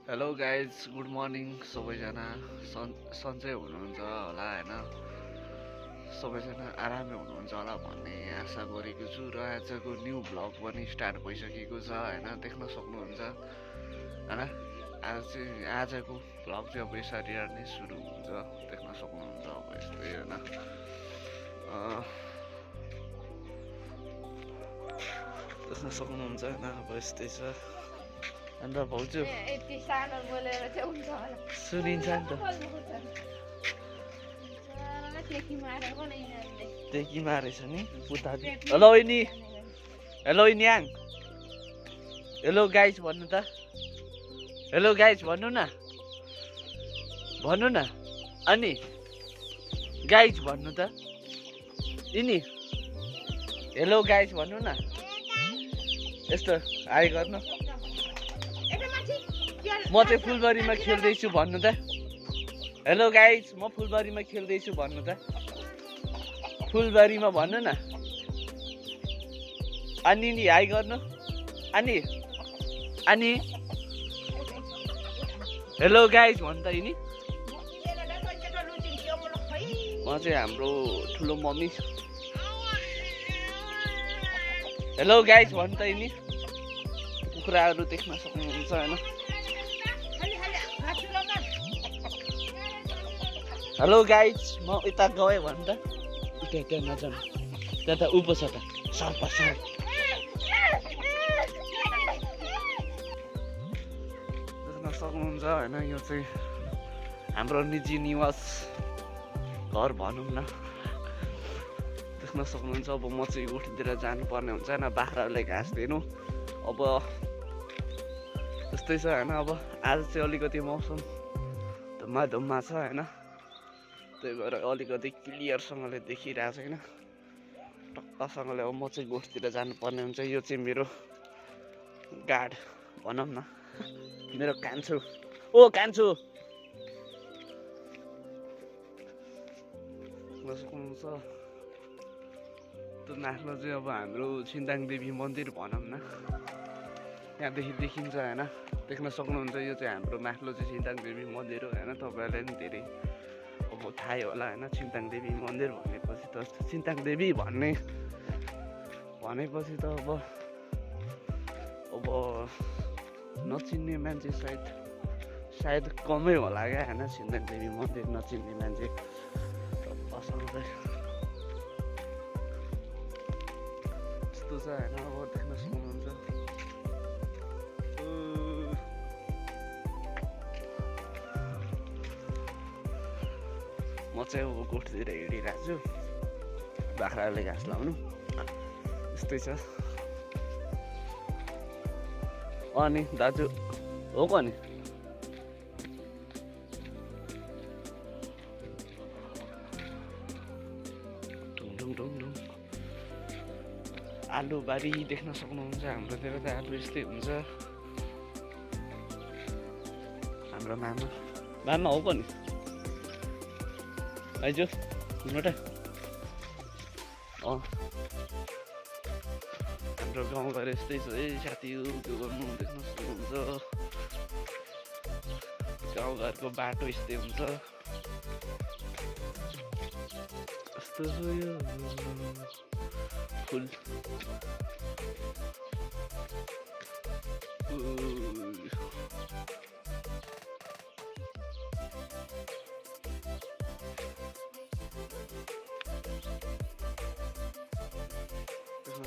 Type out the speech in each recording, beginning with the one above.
Hello guys good morning सबैजना सन्चै हुनुहुन्छ होला होइन सबैजना आरामै हुनुहुन्छ होला भन्ने आशा गरेको छु र आजको न्यू भ्लग पनि स्टार्ट भइसकेको छ होइन देख्न सक्नुहुन्छ होइन आजको भ्लग चाहिँ अब यसरी नै सुरु हुन्छ देख्न सक्नुहुन्छ अब यस्तै होइन देख्न सक्नुहुन्छ होइन अब यस्तै छ अन्त भाउजू यति सानो बोलेर चाहिँ हुन्छ होला सुनिन्छ नि त टेकी मारेछ नि उता हेलो इनी हेलो इन्याङ हेलो गाइज भन्नु त हेलो गाइज भन्नु न अनि गाइज भन्नु त इनी हेलो गाइज भन्नु न यस्तो हाई गर्नु म चाहिँ फुलबारीमा खेल्दैछु भन्नु त हेलो गाइज म फुलबारीमा खेल्दैछु भन्नु त फुलबारीमा भन्नु न अनि नि हाई गर्नु अनि हेलो गाइज भन्नु त यिनी म चाहिँ हाम्रो ठुलो मम्मी हेलो गाइज भन्नु त यिनी कुखुराहरू देख्न सक्नुहुन्छ होइन हेलो गाइज म यता गएँ भन्नु त त्यहाँ नजानु त्यहाँ त उँभो छ त सर्प देख्न सक्नुहुन्छ होइन यो चाहिँ हाम्रो निजी निवास घर भनौँ न देख्न सक्नुहुन्छ अब म चाहिँ उठेर जानुपर्ने हुन्छ होइन बाख्रालाई घाँस दिनु अब त्यस्तै छ होइन अब आज चाहिँ अलिकति मौसम धुम्मा छ होइन त्यही भएर अलिकति क्लियरसँगले देखिरहेको छैन टक्कसँगले अब म चाहिँ गोठतिर जानुपर्ने हुन्छ यो चाहिँ मेरो गार्ड भनौँ न मेरो कान्छो ओ कान्छो सक्नुहुन्छ त्यो माथिल्लो चाहिँ अब हाम्रो छिन्ताङ देवी मन्दिर भनौँ न यहाँदेखि देखिन्छ होइन देख्न सक्नुहुन्छ यो चाहिँ हाम्रो माथिल्लो चाहिँ छिन्ताङ देवी मन्दिर हो होइन तपाईँहरूलाई पनि धेरै अब थाहै होला होइन छिन्ताङ देवी मन्दिर भनेपछि त छिन्ताङ देवी भनेपछि त अब नचिन्ने मान्छे सायद कमै होला क्या होइन छिन्ताङ देवी मन्दिर नचिन्ने मान्छे त्यस्तो छ होइन अब देख्न सक्नुहुन्छ म चाहिँ अब गोठतिर हिँडिरहेको छु बाख्राले घाँस लाउनु यस्तै छ अनि दाजु हो क नि आलु बारी देख्न सक्नुहुन्छ हाम्रोतिर त आलु यस्तै हुन्छ हाम्रो मामा हो क नि आइजो हुनु हाम्रो गाउँघर यस्तै छ है साथी त्यो गर्नु देख्न सक्नुहुन्छ गाउँघरको बाटो यस्तै हुन्छ यस्तो यो फुल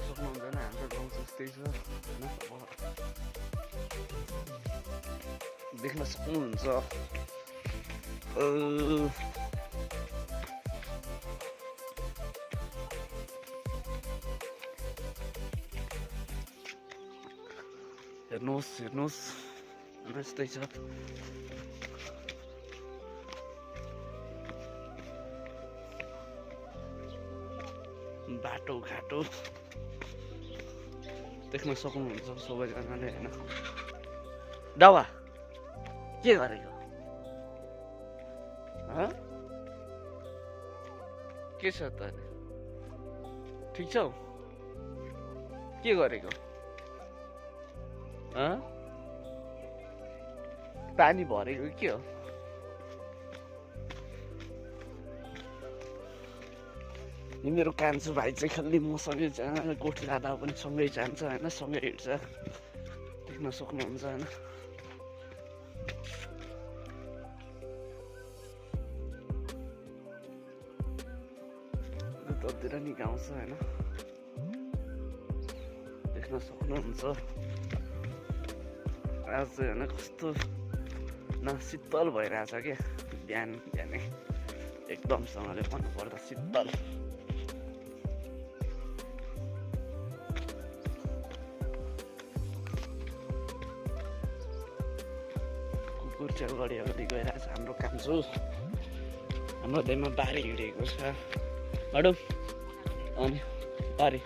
सक्नुहुँदैन हाम्रो गाउँ त्यस्तै छ होइन देख्न सक्नुहुन्छ हेर्नुहोस् यस्तै छ बाटो घाटो देख्न सक्नुहुन्छ सबैजनाले होइन दावा के गरेको के छ त ठिक छौ के गरेको पानी भरेको के हो यो मेरो कान्छो भाइ चाहिँ खालि मसँगै गोठ जाँदा पनि सँगै जान्छ होइन सँगै हिँड्छ देख्न सक्नुहुन्छ होइन ततिर नि गाउँछ होइन देख्न सक्नुहुन्छ आज चाहिँ होइन कस्तो न शीतल भइरहेछ क्या बिहान बिहानै एकदमसँगले भन्नुपर्दा शीतल कुकुर चाहिँ अगाडि अगाडि गइरहेछ हाम्रो कान्छो हाम्रो दाइमा बारी हिँडेको छ बाटो अनि बारी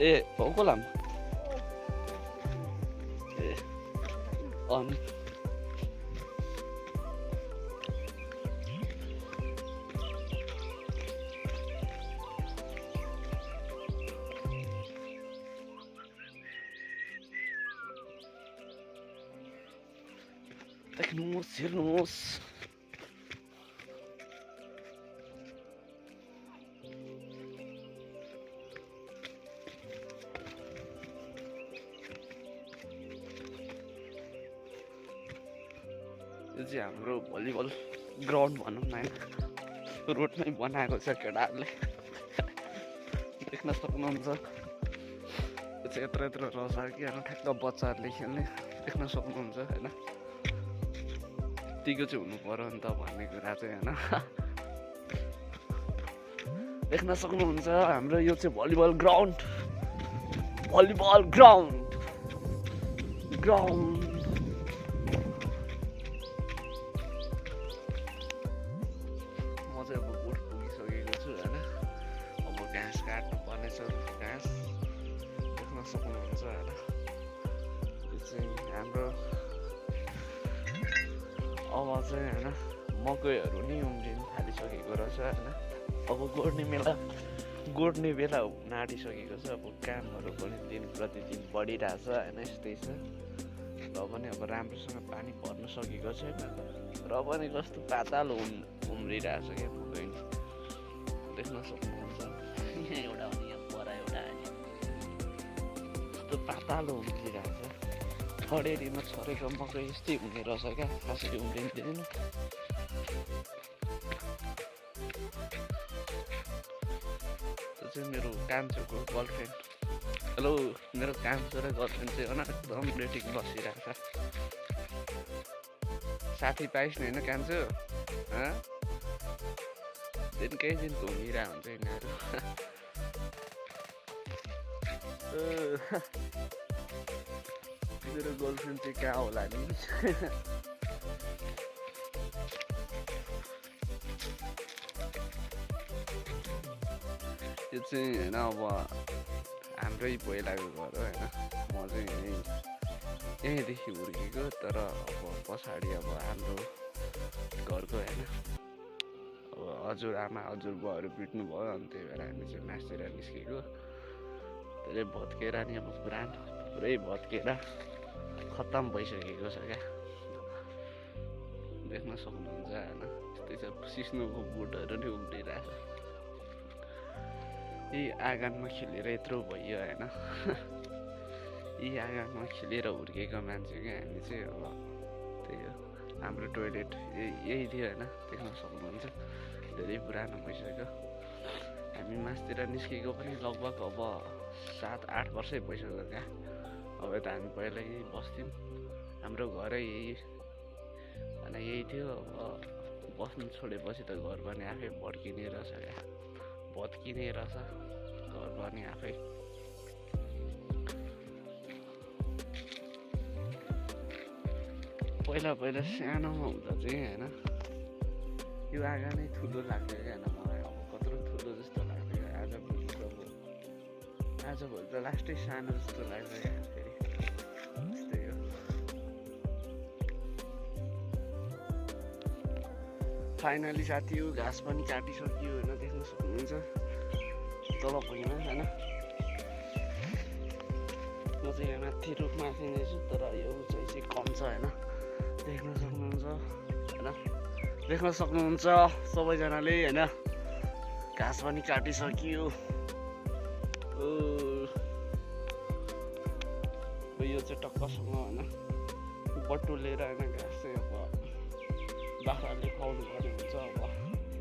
ए हो लाम ए अनि देख्नुहोस् हेर्नुहोस् यो चाहिँ हाम्रो भलिबल ग्राउन्ड भनौँ न होइन रोडमै बनाएको छ केटाहरूले देख्न सक्नुहुन्छ यो चाहिँ यत्रो यत्रो रहेछ कि होइन ठ्याक्क बच्चाहरूले खेल्ने देख्न सक्नुहुन्छ होइन यतिको चाहिँ हुनु पर्यो नि त भन्ने कुरा चाहिँ होइन देख्न सक्नुहुन्छ हाम्रो यो चाहिँ भलिबल ग्राउन्ड अब गोठ पुगिसकेको छु होइन अब घाँस काट्नु पर्नेछ घाँस देख्न सक्नुहुन्छ होइन यो चाहिँ हाम्रो अब चाहिँ होइन मकैहरू नि उम्रिनु थालिसकेको रहेछ होइन अब गोड्ने बेला हुन आँटिसकेको छ अब कामहरू पनि दिन प्रतिदिन बढिरहेछ होइन यस्तै छ र पनि अब राम्रोसँग पानी पर्न सकेको छैन र पनि कस्तो पातालो उम्रिरहेछ क्या मकै देख्न सक्नुहुन्छ यहाँ एउटा अनि यहाँ पर एउटा कस्तो पातालो उम्रिरहेछ खडेरीमा छरेको मकै यस्तै हुने रहेछ क्या कसरी उम्रिँदैन त्यो चाहिँ मेरो कान्छोको गर्लफ्रेन्ड हेलो मेरो कान्छो र गर्लफ्रेन्ड चाहिँ होइन एकदम डेटिङ बसिरहेको छ साथी पाइस् न होइन कान्छो दिनकै दिन घुमिरहेको हुन्छ यिनीहरू मेरो गर्लफ्रेन्ड चाहिँ कहाँ होला नि यो चाहिँ होइन अब हाम्रै पहिलाको घर हो होइन म चाहिँ यहीँदेखि हुर्केको तर अब पछाडि अब हाम्रो घरको होइन अब हजुरआमा हजुरबुवाहरू बित्नु भयो अनि त्यही भएर हामी चाहिँ मासतिर निस्केको धेरै भत्केर नि अब पुरै भत्केर खत्तम भइसकेको छ क्या देख्न सक्नुहुन्छ होइन त्यस्तै छ सिस्नोको बुटहरू नि उम्रिरहेको छ यही आँगनमा खेलेर यत्रो भयो होइन यही आँगनमा खेलेर हुर्केको मान्छे क्या हामी चाहिँ अब त्यही हो हाम्रो टोइलेट यही थियो होइन देख्न सक्नुहुन्छ धेरै पुरानो भइसक्यो हामी मासतिर निस्केको पनि लगभग अब 7-8 वर्षै भइसक्यो क्या अब त हामी पहिला यही बस्थ्यौँ हाम्रो घरै यही थियो अब बस्नु छोडेपछि त घर पनि आफै भड्किने रहेछ क्या भत्किने रहेछ घर पनि आफै पहिला सानोमा हुँदा चाहिँ होइन यो आँगा नै ठुलो लाग्थ्यो क्या होइन मलाई अब कत्रो ठुलो जस्तो लाग्थ्यो आजभोलि त लास्टै सानो जस्तो लाग्छ यहाँ फेरि त्यस्तै हो। फाइनली साथी हो घाँस पनि काटिसकियो होइन, देख्न सक्नुहुन्छ तल भुइँमा होइन। म चाहिँ यहाँ माथि रुखमा थिएछु तर यो उचाइ चाहिँ कम छ होइन, देख्न सक्नुहुन्छ होइन, देख्न सक्नुहुन्छ सबैजनाले होइन। घाँस पनि काटिसकियो। यो चाहिँ टक्कसँग होइन बटुलेर होइन घाँस चाहिँ अब बाख्राले खुवाउनु पर्ने हुन्छ। अब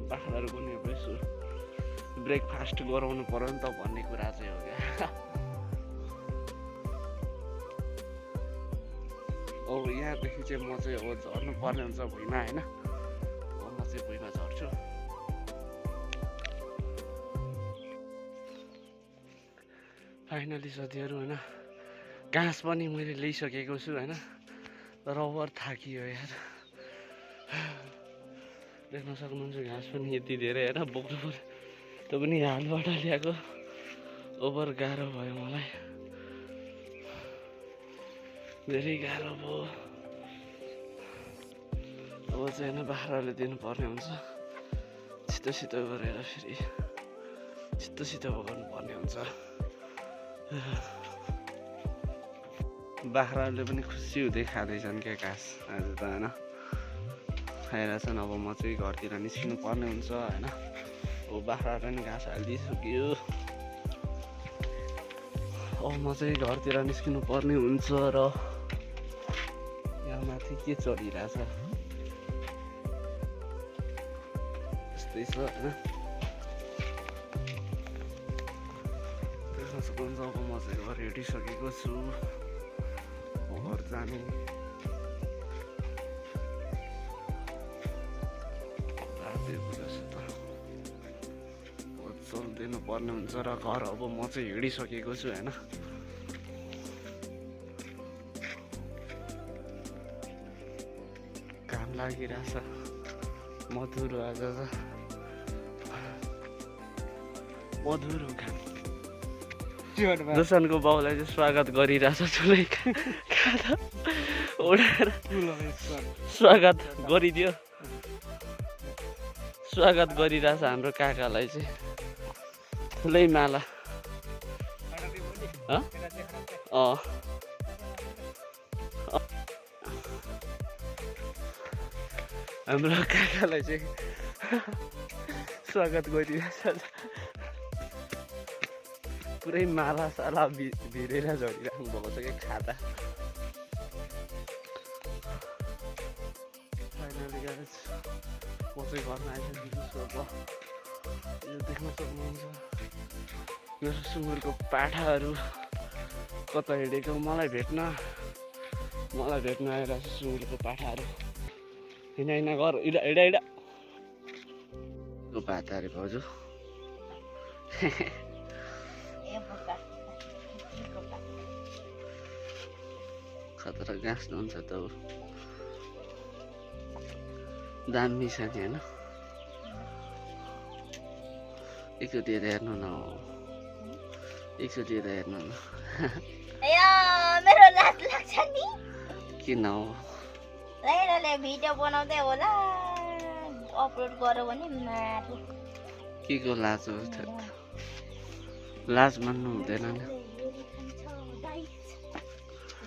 बाख्राहरू पनि अब यसो ब्रेकफास्ट गराउनु पर्यो नि त भन्ने कुरा चाहिँ हो क्या। अब यहाँदेखि चाहिँ म चाहिँ अब झर्नु पर्ने हुन्छ भुइँमा होइन। अब म चाहिँ भुइँमा झर्छु। फाइनली साथीहरू होइन घाँस पनि मैले ल्याइसकेको छु होइन, तर ओभर थाकियो यार। देख्न सक्नुहुन्छ घाँस पनि यति धेरै होइन बोक्नु पर्यो, त्यो पनि हालबाट ल्याएको। ओभर गाह्रो भयो मलाई, धेरै गाह्रो भयो। अब चाहिँ होइन बाख्राले दिनुपर्ने हुन्छ, छिटो छिटो गरेर फेरि छिटो छिटो गर्नुपर्ने हुन्छ। बाख्राहरूले पनि खुसी हुँदै खाँदैछन् क्या घाँस आज त होइन, खाइरहेछन्। अब म चाहिँ घरतिर निस्किनु पर्ने हुन्छ होइन। अब बाख्राहरू पनि घाँस हालिदिइसक्यो। अब म चाहिँ घरतिर निस्किनु पर्ने हुन्छ र यहाँ माथि के चलिरहेछ त्यस्तै छ होइन। देख्न सक्नुहुन्छ अब म चाहिँ घर हिँडिसकेको छु घर जाने। चलिदिनु पर्ने हुन्छ र घर अब म चाहिँ हिँडिसकेको छु होइन। घाम लागिरहेछ मधुरो आज त मधुरो घाम। दुसानको बाउलाई चाहिँ स्वागत गरिरहेछ ठुलै खाँदा ओढाएर स्वागत गरिदियो। स्वागत गरिरहेछ हाम्रो काकालाई चाहिँ ठुलै माला। हाम्रो काकालाई चाहिँ स्वागत गरिरहेछ। पुरै माला साला भिरेर झरिराख्नु भएको छ क्या खाता। फाइनली गाइस म चाहिँ घरमा आइसकेको छु। अब यो देख्न सक्नुहुन्छ मेरो सुँगुरको पाठाहरू कता हिँडेको मलाई भेट्न आइरहेको छ। सुँगुरको पाठाहरू हिँड हिँड गर हिँड हिँड हिँड भात अरे भाउजू खतरा घाँस हुन्छ त दामी छ नि होइन। एकचोटि हेर्नु न, एकचोटि हेर्नु न। मेरो लाज लाग्छ नि किन हो भिडियो बनाउँदै होला अपलोड गरौ भने मारु के को लाज हो? लाज मान्नु हुँदैन नि।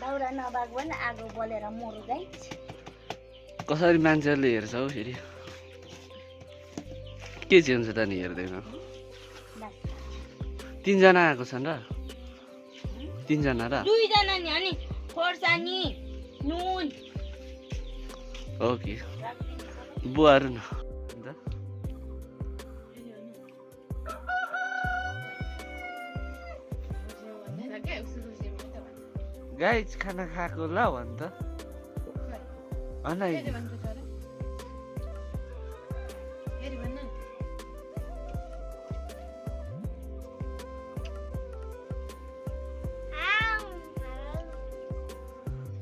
दाउरा नबाग पनि आगो बलेर मरु गाइस। कसरी मान्छेहरूले हेर्छ हौ फेरि के चाहिँ हुन्छ त नि हेर्दैन। 3 जना आएको छन् र 3 जना र 2 जना नि अनि खोर्सानी नुन हो कि बुवाहरू न गाइस खाना खाएको ल भन् त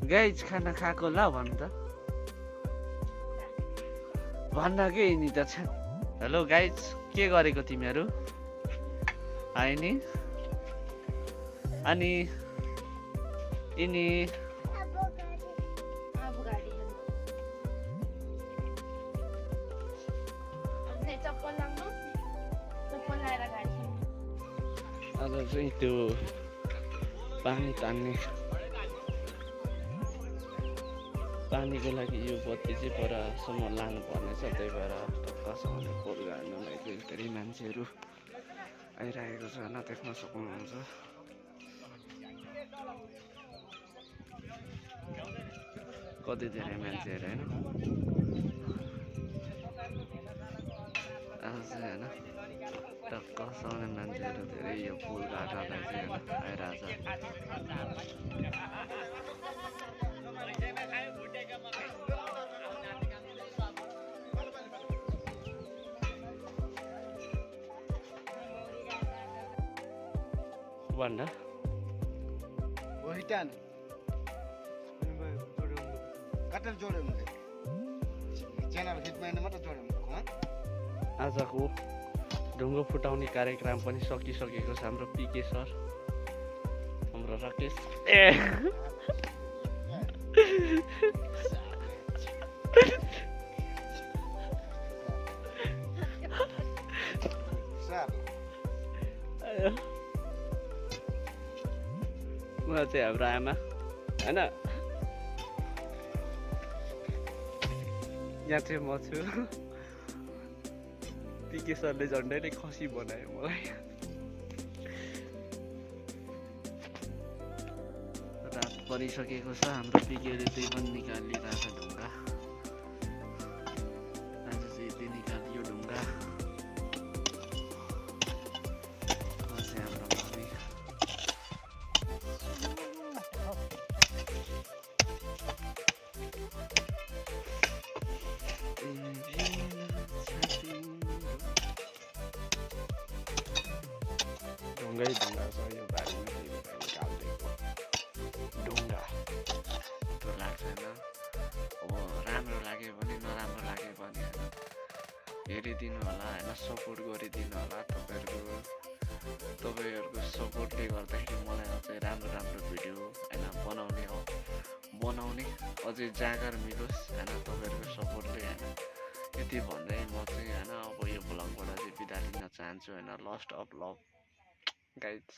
गाइस खाना खाएको ल भन् त भन्न के नि त छ। हेलो गाइस के गरेको तिमीहरू आए नि अनि यिनी अब गाडी चप्पल लाउनु चप्पल लाएर गाडी आज चाहिँ त्यो पानी तान्ने पानीको लागि यो बत्ती चाहिँ परसम्म लानुपर्नेछ, त्यही भएर टक्कसँगले पोल गाड्नलाई चाहिँ धेरै मान्छेहरू आइरहेको छ होइन, देख्न सक्नुहुन्छ। कति धेरै मान्छेहरू होइन आज चाहिँ होइन टक्कसँगले मान्छेहरू धेरै यो पुल गाड्नलाई चाहिँ होइन आइरहेछ। भन्दा Wahitan. Katal जोडे हुँदै च्यानल हिटम्यानले मात्र जोडे हुँदैन। आजको ढुङ्गो फुटाउने कार्यक्रम पनि सकिसकेको छ। हाम्रो पिके सर, हाम्रो राकेश उहाँ चाहिँ हाम्रो आमा होइन। यहाँ चाहिँ म छु। पिके सरले झन्डै नै खसी बनायो मलाई। रात परिसकेको छ, हाम्रो पिकेले त्यही पनि निकालिरहेछ ढुङ्गा। आज चाहिँ यति निकालियो ढुङ्गा। चाहिँ हाम्रो मम्मी ढुङ्गै ढुङ्गा छ यो बारीमा, निकालिदिएको ढुङ्गा त्यो लाग्छ होइन। अब राम्रो लाग्यो भने नराम्रो लाग्यो भने होइन हेरिदिनु होला होइन, सपोर्ट गरिदिनु होला। तपाईँहरूको सपोर्टले गर्दाखेरि मलाई अझै राम्रो राम्रो भिडियो होइन बनाउने अझै जाँगर मिलोस् होइन तपाईँहरूको सपोर्टले होइन। यति भन्दै म चाहिँ होइन अब यो भ्लगबाट चाहिँ बिदा लिन चाहन्छु होइन। लस्ट अफ लभ गाइज।